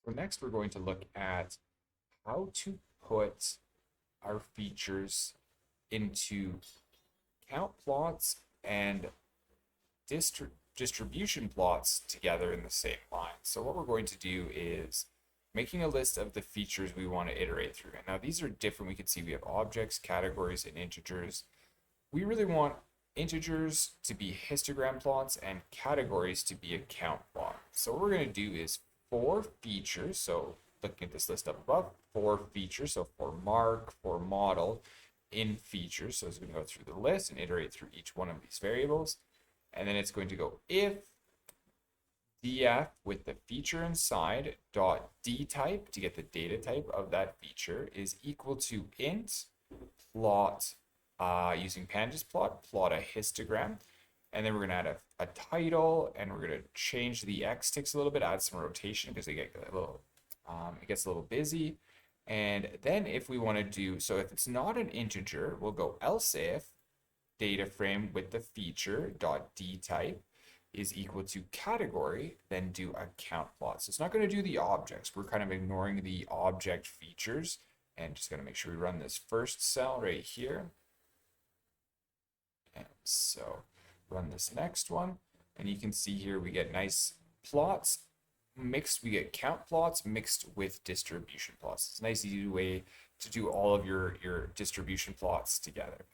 So next, we're going to look at how to put our features into count plots and distribution plots together in the same line. So what we're going to do is making a list of the features we want to iterate through. And now these are different. We can see we have objects, categories, and integers. We really want integers to be histogram plots and categories to be a count plot. So what we're going to do is for features, so looking at this list up above, for features, so for mark, for model, in features. So it's going to go through the list and iterate through each one of these variables. And then it's going to go if df with the feature inside dot d type to get the data type of that feature is equal to int plot using pandas plot a histogram. And then we're going to add a title, and we're going to change the x ticks a little bit, add some rotation because they get a little it gets a little busy. And then if we want to do, so if it's not an integer, we'll go else if data frame with the feature dot d type is equal to category, then do a count plot. So it's not going to do the objects. We're kind of ignoring the object features and just going to make sure we run this first cell right here. And so run this next one, and you can see here we get nice plots mixed. We get count plots mixed with distribution plots. It's a nice easy way to do all of your distribution plots together.